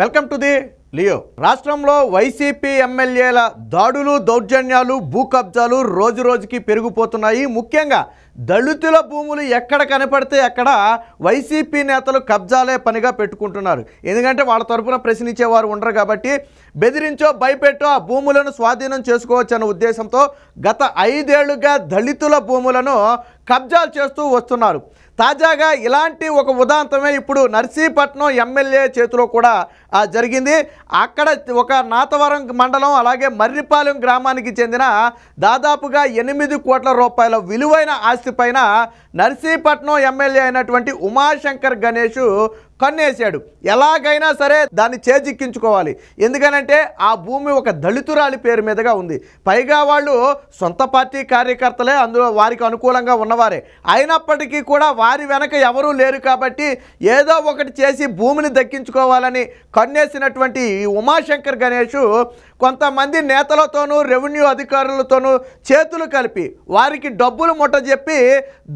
Welcome to the Leo. రాష్ట్రంలో YCP ఎమ్మెల్యేల దాడులు, దౌర్జన్యాలు, భూ కబ్జాలు రోజు రోజుకి పెరిగిపోతున్నాయి. ముఖ్యంగా దళితుల భూములు ఎక్కడ కనపడితే అక్కడ వైసీపీ నేతలు కబ్జాలే పనిగా పెట్టుకుంటున్నారు. ఎందుకంటే వాళ్ళ తరపున ప్రశ్నించేవారు ఉండరు కాబట్టి బెదిరించో భయపెట్టో ఆ భూములను స్వాధీనం చేసుకోవచ్చన్న ఉద్దేశంతో గత 5 ఏళ్లుగా దళితుల భూములను కబ్జాలు చేస్తూ వస్తున్నారు. తాజాగా ఇలాంటి ఒక ఉదాంతమే ఇప్పుడు నర్సీపట్నం ఎమ్మెల్యే చేతిలో కూడా జరిగింది. అక్కడ ఒక నాతవరం మండలం అలాగే మర్రిపాలెం గ్రామానికి చెందిన దాదాపుగా 8 కోట్ల రూపాయల విలువైన ఆస్తి పైన నర్సీపట్నం ఎమ్మెల్యే అయినటువంటి ఉమాశంకర్ గణేష్ కన్నేశాడు. ఎలాగైనా సరే దాన్ని చేజిక్కించుకోవాలి. ఎందుకనంటే ఆ భూమి ఒక దళితురాలి పేరు మీదుగా ఉంది. పైగా వాళ్ళు సొంత పార్టీ కార్యకర్తలే, అందులో వారికి అనుకూలంగా ఉన్నవారే. అయినప్పటికీ కూడా వారి వెనక ఎవరూ లేరు కాబట్టి ఏదో ఒకటి చేసి భూమిని దక్కించుకోవాలని కన్నేసినటువంటి ఈ ఉమాశంకర్ గణేష్ కొంతమంది నేతలతోనూ రెవెన్యూ అధికారులతోనూ చేతులు కలిపి వారికి డబ్బులు ముట్టజెప్పి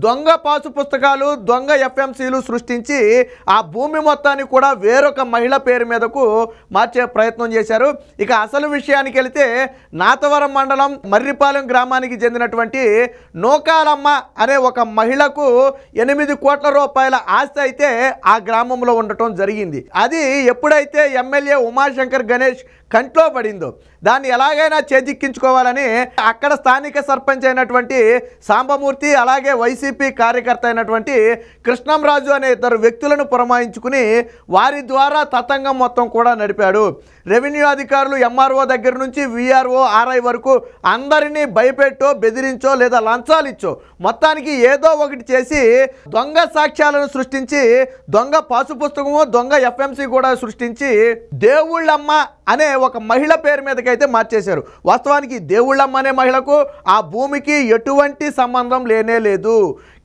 దొంగ పాసు పుస్తకాలు, దొంగ ఎఫ్ఎంసీలు సృష్టించి ఆ భూమి మొత్తాన్ని కూడా వేరొక మహిళ పేరు మీదకు మార్చే ప్రయత్నం చేశారు. ఇక అసలు విషయానికి వెళితే నాతవరం మండలం మర్రిపాలెం గ్రామానికి చెందినటువంటి నోకాలమ్మ అనే ఒక మహిళకు 8 కోట్ల రూపాయల ఆస్తి అయితే ఆ గ్రామంలో ఉండటం జరిగింది. అది ఎప్పుడైతే ఎమ్మెల్యే ఉమాశంకర్ గణేష్ కంట్లో పడిందో దాన్ని ఎలాగైనా చేజిక్కించుకోవాలని అక్కడ స్థానిక సర్పంచ్ అయినటువంటి సాంబమూర్తి అలాగే వైసీపీ కార్యకర్త అయినటువంటి కృష్ణంరాజు అనే 2 వ్యక్తులను పురమాయించుకుని వారి ద్వారా తతంగం మొత్తం కూడా నడిపాడు. రెవెన్యూ అధికారులు ఎంఆర్ఓ దగ్గర నుంచి విఆర్ఓ ఆర్ఐ వరకు అందరినీ భయపెట్టో, బెదిరించో లేదా లంచాలు ఇచ్చో మొత్తానికి ఏదో ఒకటి చేసి దొంగ సాక్ష్యాలను సృష్టించి దొంగ పాసు పుస్తకము, దొంగ ఎఫ్ఎంసీ కూడా సృష్టించి దేవుళ్ళమ్మ అనే ఒక మహిళ పేరు మీదకైతే మార్చేశారు. వాస్తవానికి దేవుళ్ళమ్మ అనే మహిళకు ఆ భూమికి ఎటువంటి సంబంధం లేనే లేదు.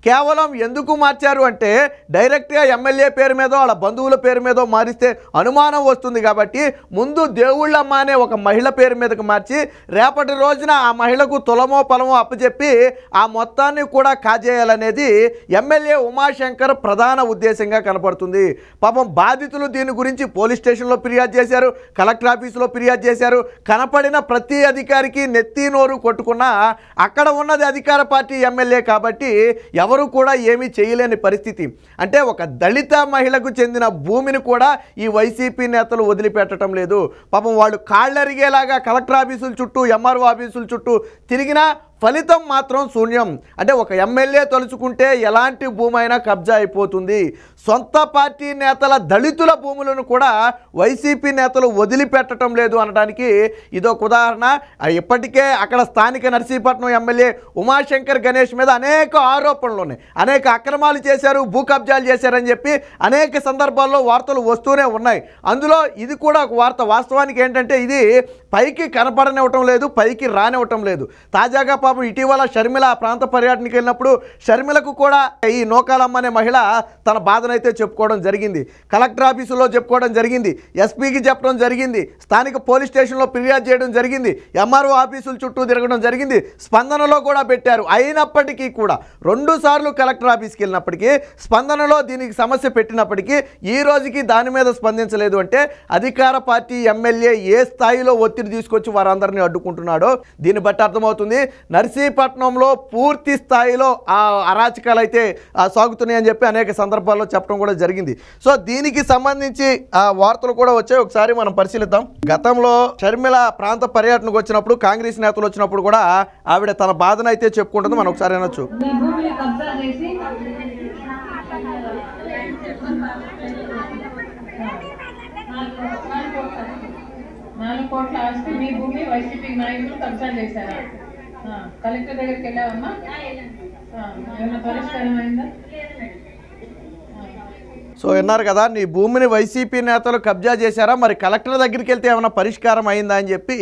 కేవలం ఎందుకు మార్చారు అంటే డైరెక్ట్గా ఎమ్మెల్యే పేరు మీదో వాళ్ళ బంధువుల పేరు మీదో మారిస్తే అనుమానం వస్తుంది కాబట్టి ముందు దేవుళ్ళమ్మ అనే ఒక మహిళ పేరు మీదకు మార్చి రేపటి రోజున ఆ మహిళకు తులమో పొలమో అప్పచెప్పి ఆ మొత్తాన్ని కూడా కాజేయాలనేది ఎమ్మెల్యే ఉమాశంకర్ ప్రధాన ఉద్దేశంగా కనపడుతుంది. పాపం బాధితులు దీని గురించి పోలీస్ స్టేషన్లో ఫిర్యాదు చేశారు, కలెక్టర్ ఆఫీసులో ఫిర్యాదు చేశారు. కనపడిన ప్రతి అధికారికి నెత్తి నోరు కొట్టుకున్నా అక్కడ ఉన్నది అధికార పార్టీ ఎమ్మెల్యే కాబట్టి ఎవరు కూడా ఏమీ చేయలేని పరిస్థితి. అంటే ఒక దళిత మహిళకు చెందిన భూమిని కూడా ఈ వైసీపీ నేతలు వదిలిపెట్టడం లేదు. పాపం వాళ్ళు కాళ్ళరిగేలాగా కలెక్టర్ ఆఫీసుల చుట్టూ, ఎంఆర్ఓ ఆఫీసుల చుట్టూ తిరిగినా ఫలితం మాత్రం శూన్యం. అంటే ఒక ఎమ్మెల్యే తలుచుకుంటే ఎలాంటి భూమి అయినా కబ్జా అయిపోతుంది. సొంత పార్టీ నేతల దళితుల భూములను కూడా వైసీపీ నేతలు వదిలిపెట్టడం లేదు అనడానికి ఇదొక ఉదాహరణ. ఇప్పటికే అక్కడ స్థానిక నర్సీపట్నం ఎమ్మెల్యే ఉమాశంకర్ గణేష్ మీద అనేక ఆరోపణలు ఉన్నాయి. అనేక అక్రమాలు చేశారు, భూ కబ్జాలు చేశారని చెప్పి అనేక సందర్భాల్లో వార్తలు వస్తూనే ఉన్నాయి. అందులో ఇది కూడా ఒక వార్త. వాస్తవానికి ఏంటంటే ఇది పైకి కనపడనివ్వటం లేదు, పైకి రానివ్వటం లేదు. తాజాగా ఇటీవల షర్మిల ప్రాంత పర్యటనకి వెళ్ళినప్పుడు షర్మిలకు కూడా ఈ నోకాలమ్మ అనే మహిళ తన బాధనైతే చెప్పుకోవడం జరిగింది. కలెక్టర్ ఆఫీసులో చెప్పుకోవడం జరిగింది, ఎస్పీకి చెప్పడం జరిగింది, స్థానిక పోలీస్ స్టేషన్లో ఫిర్యాదు చేయడం జరిగింది, ఎంఆర్ఓ ఆఫీసుల చుట్టూ తిరగడం జరిగింది, స్పందనలో కూడా పెట్టారు. అయినప్పటికీ కూడా 2 సార్లు కలెక్టర్ ఆఫీస్కి వెళ్ళినప్పటికీ స్పందనలో దీనికి సమస్య పెట్టినప్పటికీ ఈ రోజుకి దాని మీద స్పందించలేదు. అంటే అధికార పార్టీ ఎమ్మెల్యే ఏ స్థాయిలో ఒత్తిడి తీసుకొచ్చి వారందరినీ అడ్డుకుంటున్నాడో దీన్ని బట్టి అర్థమవుతుంది. నర్సీపట్నంలో పూర్తి స్థాయిలో ఆ అరాచకాలు అయితే సాగుతున్నాయని చెప్పి అనేక సందర్భాల్లో చెప్పడం కూడా జరిగింది. సో దీనికి సంబంధించి ఆ వార్తలు కూడా వచ్చాయి, ఒకసారి మనం పరిశీలిద్దాం. గతంలో షర్మిల ప్రాంత పర్యటనకు వచ్చినప్పుడు కాంగ్రెస్ నేతలు వచ్చినప్పుడు కూడా ఆవిడ తన బాధను అయితే చెప్పుకుంటుంది. మనం ఒకసారి అనొచ్చు. కోట్ల ఆస్తి మీ భూమి వైసీపీ నాయకులు కబ్జా చేశారా? కలెక్టర్ దగ్గరికి వెళ్ళావమ్మా? ఏమైనా పరిష్కారం అయిందా? సో విన్నారు కదా, నీ భూమిని వైసీపీ నేతలు కబ్జా చేశారా, మరి కలెక్టర్ దగ్గరికి వెళ్తే ఏమైనా పరిష్కారం అయిందా అని చెప్పి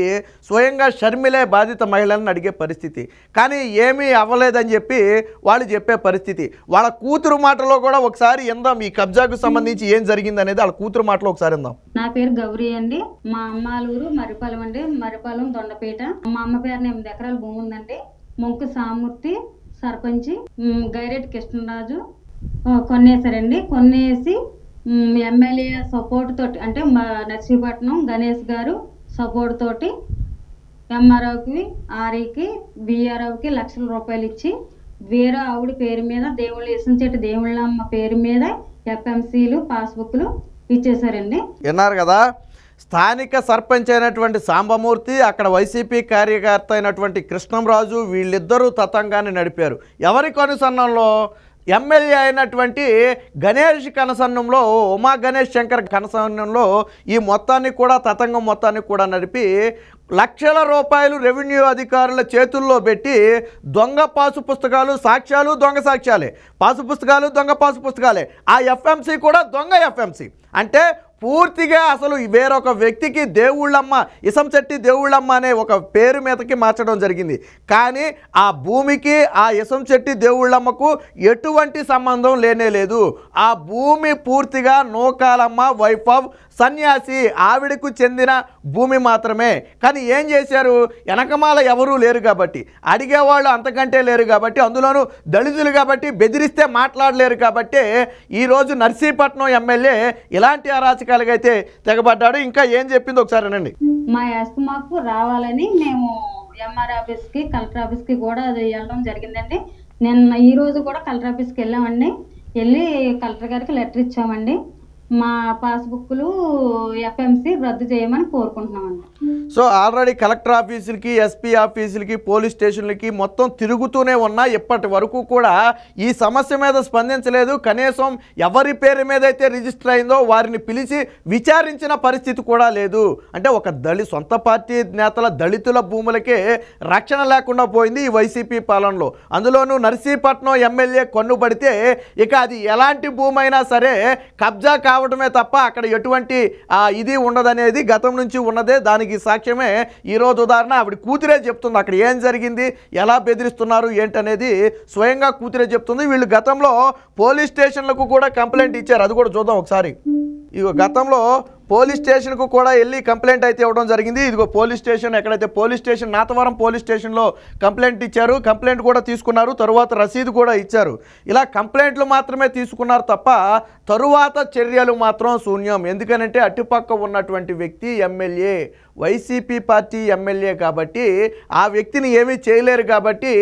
స్వయంగా షర్మిలే బాధిత మహిళలను అడిగే పరిస్థితి. కానీ ఏమీ అవ్వలేదని చెప్పి వాళ్ళు చెప్పే పరిస్థితి. వాళ్ళ కూతురు మాటలో కూడా ఒకసారి ఇందాం, ఈ కబ్జాకు సంబంధించి ఏం జరిగింది అనేది వాళ్ళ కూతురు మాటలో ఒకసారి ఇందాం. నా పేరు గౌరీ అండి. మా అమ్మాలూరు మర్రిపాలెం అండి, మర్రిపాలెం దొండపేట. మా అమ్మ పేరున 8 ఎకరాల భూమి ఉందండి. మొంకు సామూర్తి సర్పంచి, గైరెడ్డి కృష్ణరాజు కొన్నేసారండి. కొన్నేసి ఎమ్మెల్యే సపోర్ట్ తోటి అంటే మా నర్సీపట్నం గణేష్ గారు సపోర్ట్ తోటి ఎంఆర్ఓకి ఆర్ఈకి విఆర్ఓకి లక్షల రూపాయలు ఇచ్చి వేరే ఆవిడ పేరు మీద దేవుళ్ళు ఇసంచెట్టి దేవుళ్ళమ్మ పేరు మీద ఎఫ్ఎంసీలు పాస్బుక్లు ఇచ్చేసారండి. విన్నారు కదా, స్థానిక సర్పంచ్ అయినటువంటి సాంబమూర్తి, అక్కడ వైసీపీ కార్యకర్త అయినటువంటి కృష్ణంరాజు, వీళ్ళిద్దరూ తతంగాన్ని నడిపారు. ఎవరి కనుసన్నంలో? ఎమ్మెల్యే అయినటువంటి గణేష్ కనసన్నంలో, ఉమా గణేష్ శంకర్ కనసన్నంలో ఈ మొత్తాన్ని కూడా తతంగం మొత్తాన్ని కూడా నడిపి లక్షల రూపాయలు రెవెన్యూ అధికారుల చేతుల్లో పెట్టి దొంగ పాసు పుస్తకాలు, సాక్ష్యాలు దొంగ సాక్ష్యాలే, పాసు పుస్తకాలు దొంగ పాసు పుస్తకాలే, ఆ ఎఫ్ఎంసీ కూడా దొంగ ఎఫ్ఎంసీ. అంటే పూర్తిగా అసలు వేరొక వ్యక్తికి దేవుళ్ళమ్మ, ఇసంశెట్టి దేవుళ్ళమ్మ అనే ఒక పేరు మీదకి మార్చడం జరిగింది. కానీ ఆ భూమికి ఆ ఇసంశెట్టి దేవుళ్ళమ్మకు ఎటువంటి సంబంధం లేనే లేదు. ఆ భూమి పూర్తిగా నూకాలమ్మ వైఫ్ ఆఫ్ సన్యాసి ఆవిడకు చెందిన భూమి మాత్రమే. కానీ ఏం చేశారు? వెనకమాల ఎవరూ లేరు కాబట్టి, అడిగేవాళ్ళు అంతకంటే లేరు కాబట్టి, అందులోనూ దళితులు కాబట్టి బెదిరిస్తే మాట్లాడలేరు కాబట్టి ఈరోజు నర్సీపట్నం ఎమ్మెల్యే ఇలాంటి అరాచకాలుగా అయితే తెగబడ్డాడు. ఇంకా ఏం చెప్పింది ఒకసారి అనండి. మా ఎస్కు మాకు రావాలని మేము ఎంఆర్ ఆఫీస్కి కలెక్టర్ ఆఫీస్కి కూడా అది వెళ్ళడం జరిగిందండి. నిన్న ఈ రోజు కూడా కలెక్టర్ ఆఫీస్కి వెళ్ళామండి. వెళ్ళి కలెక్టర్ గారికి లెటర్ ఇచ్చామండి. మా పాస్బుక్లు ఎఫ్ఎంసీ రద్దు చేయమని కోరుకుంటున్నామండి. సో ఆల్రెడీ కలెక్టర్ ఆఫీసులకి, ఎస్పీ ఆఫీసులకి, పోలీస్ స్టేషన్లకి మొత్తం తిరుగుతూనే ఉన్నా ఇప్పటి వరకు కూడా ఈ సమస్య మీద స్పందించలేదు. కనీసం ఎవరి పేరు మీద అయితే రిజిస్టర్ అయిందో వారిని పిలిచి విచారించిన పరిస్థితి కూడా లేదు. అంటే ఒక సొంత పార్టీ నేతల దళితుల భూములకే రక్షణ లేకుండా పోయింది ఈ వైసీపీ పాలనలో. అందులోనూ నర్సీపట్నం ఎమ్మెల్యే కన్నుబడితే ఇక అది ఎలాంటి భూమి అయినా సరే కబ్జా కావడమే తప్ప అక్కడ ఎటువంటి ఇది ఉండదనేది గతం నుంచి ఉన్నదే. దానికి సాక్ష్యమే ఈరోజు ఉదాహరణ ఆవిడ కూతురే చెప్తుంది. అక్కడ ఏం జరిగింది, ఎలా బెదిరిస్తున్నారు ఏంటనేది స్వయంగా కూతురే చెప్తుంది. వీళ్ళు గతంలో పోలీస్ స్టేషన్లకు కూడా కంప్లైంట్ ఇచ్చారు. అది కూడా చూద్దాం ఒకసారి. ఇగో గతంలో పోలీస్ స్టేషన్కు కూడా వెళ్ళి కంప్లైంట్ అయితే ఇవ్వడం జరిగింది. ఇదిగో పోలీస్ స్టేషన్, ఎక్కడైతే పోలీస్ స్టేషన్ నాతవరం పోలీస్ స్టేషన్లో కంప్లైంట్ ఇచ్చారు. కంప్లైంట్ కూడా తీసుకున్నారు, తరువాత రసీదు కూడా ఇచ్చారు. ఇలా కంప్లైంట్లు మాత్రమే తీసుకున్నారు తప్ప తరువాత చర్యలు మాత్రం శూన్యం. ఎందుకనంటే అటుపక్క ఉన్నటువంటి వ్యక్తి ఎమ్మెల్యే, వైసీపీ పార్టీ ఎమ్మెల్యే కాబట్టి ఆ వ్యక్తిని ఏమీ చేయలేరు. కాబట్టి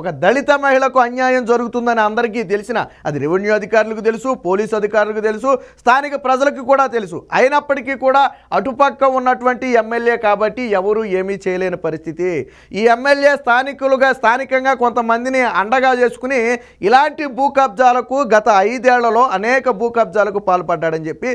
ఒక దళిత మహిళకు అన్యాయం జరుగుతుందని అందరికీ తెలిసిన, అది రెవెన్యూ అధికారులకు తెలుసు, పోలీసు అధికారులకు తెలుసు, స్థానిక ప్రజలకు కూడా తెలుసు. అయినప్పటికీ కూడా అటుపక్క ఉన్నటువంటి ఎమ్మెల్యే కాబట్టి ఎవరు ఏమీ చేయలేని పరిస్థితి. ఈ ఎమ్మెల్యే స్థానికంగా కొంతమందిని అండగా చేసుకుని ఇలాంటి భూ కబ్జాలకు గత 5 ఏళ్లలో అనేక భూ కబ్జాలకు పాల్పడ్డాడని చెప్పి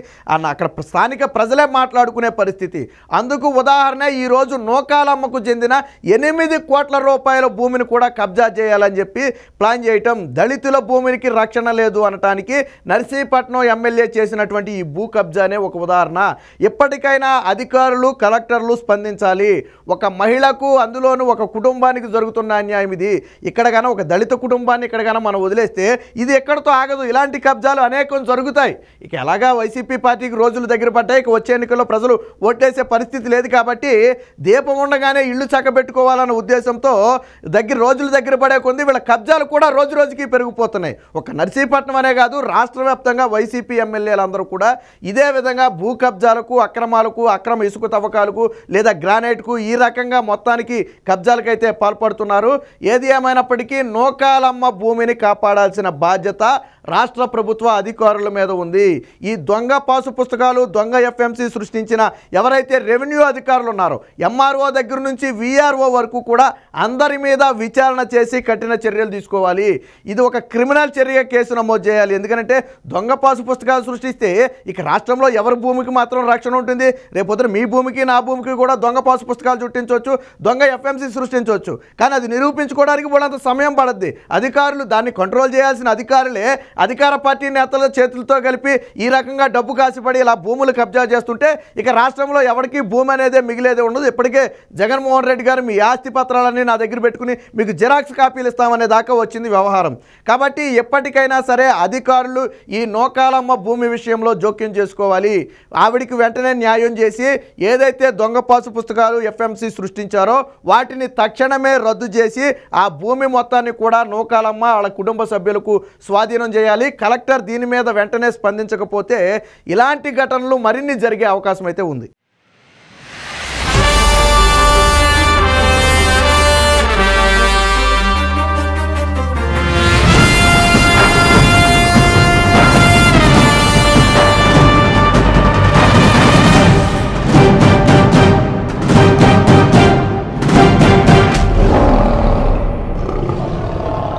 అక్కడ స్థానిక ప్రజలే మాట్లాడుకునే పరిస్థితి. అందుకు ఉదాహరణ ఈరోజు నూకాలమ్మకు చెందిన 8 కోట్ల రూపాయల భూమిని కూడా కబ్జా చేయాలని చెప్పి ప్లాన్ చేయటం, దళితుల భూమికి రక్షణ లేదు అనటానికి నర్సీపట్నం ఎమ్మెల్యే చేసినటువంటి ఈ భూ కబ్జానే ఒక ఉదాహరణ. ఎప్పటికైనా అధికారులు, కలెక్టర్లు స్పందించాలి. ఒక మహిళకు, అందులోనూ ఒక కుటుంబానికి జరుగుతున్న అన్యాయం ఇది. ఇక్కడ గాన ఒక దళిత కుటుంబాన్ని ఇక్కడ గాన మనం వదిలేస్తే ఇది ఎక్కడితో ఆగదు. ఇలాంటి కబ్జాలు అనేకం జరుగుతాయి. ఇక ఎలాగా వైసీపీ పార్టీకి రోజులు దగ్గర పడ్డాయి. ఇక వచ్చే ఎన్నికల్లో ప్రజలు ఓట్లేసే పరిస్థితి లేదు కాబట్టి దీపం ఉండగానే ఇల్లు చక్కబెట్టుకోవాలన్న ఉద్దేశంతో రోజులు దగ్గర పడే కొంది వీళ్ళ కబ్జాలు కూడా రోజు రోజుకి పెరిగిపోతున్నాయి. ఒక నర్సీపట్నం అనే కాదు, రాష్ట్ర వ్యాప్తంగా వైసీపీ ఎమ్మెల్యేలందరూ కూడా ఇదే విధంగా భూ కబ్జాలకు, అక్రమాలకు, అక్రమ ఇసుక తవ్వకాలకు లేదా గ్రానైట్కు ఈ రకంగా మొత్తానికి కబ్జాలకైతే పాల్పడుతున్నారు. ఏది ఏమైనప్పటికీ నూకాలమ్మ భూమిని కాపాడాల్సిన బాధ్యత రాష్ట్ర ప్రభుత్వ అధికారుల మీద ఉంది. ఈ దొంగ పాసు పుస్తకాలు, దొంగ ఎఫ్ఎంసీ సృష్టించిన ఎవరైతే రెవెన్యూ అధికారులు ఉన్నారో, ఎంఆర్ఓ దగ్గర నుంచి విఆర్ఓ వరకు కూడా అందరి మీద విచారణ చేసి కఠిన చర్యలు తీసుకోవాలి. ఇది ఒక క్రిమినల్ చర్య కేసు నమోదు చేయాలి. ఎందుకంటే దొంగ పాసు పుస్తకాలు సృష్టిస్తే ఇక రాష్ట్రంలో ఎవరి భూమికి మాత్రం రక్షణ ఉంటుంది? రేపొద్దున మీ భూమికి, నా భూమికి కూడా దొంగ పాసు పుస్తకాలు చుట్టించవచ్చు, దొంగ ఎఫ్ఎంసీ సృష్టించవచ్చు. కానీ అది నిరూపించుకోవడానికి వాళ్ళంత సమయం పడద్ది. అధికారులు దాన్ని కంట్రోల్ చేయాల్సిన అధికారులే అధికార పార్టీ నేతల చేతులతో కలిపి ఈ రకంగా డబ్బు కాసిపడి ఇలా భూములు కబ్జా చేస్తుంటే ఇక రాష్ట్రంలో ఎవరికి భూమి అనేది ఉండేదే మిగిలేదే ఉండదు. ఇప్పటికే జగన్మోహన్ రెడ్డి గారు మీ ఆస్తి పత్రాలన్నీ నా దగ్గర పెట్టుకుని మీకు జిరాక్స్ కాపీలు ఇస్తామనే దాకా వచ్చింది వ్యవహారం. కాబట్టి ఎప్పటికైనా సరే అధికారులు ఈ నూకాలమ్మ భూమి విషయంలో జోక్యం చేసుకోవాలి. ఆవిడికి వెంటనే న్యాయం చేసి ఏదైతే దొంగ పాసు పుస్తకాలు ఎఫ్ఎంసి సృష్టించారో వాటిని తక్షణమే రద్దు చేసి ఆ భూమి మొత్తాన్ని కూడా నూకాలమ్మ వాళ్ళ కుటుంబ సభ్యులకు స్వాధీనం చేయాలి. కలెక్టర్ దీని మీద వెంటనే స్పందించకపోతే ఇలాంటి ఘటనలు మరిన్ని జరిగే అవకాశం అయితే ఉంది.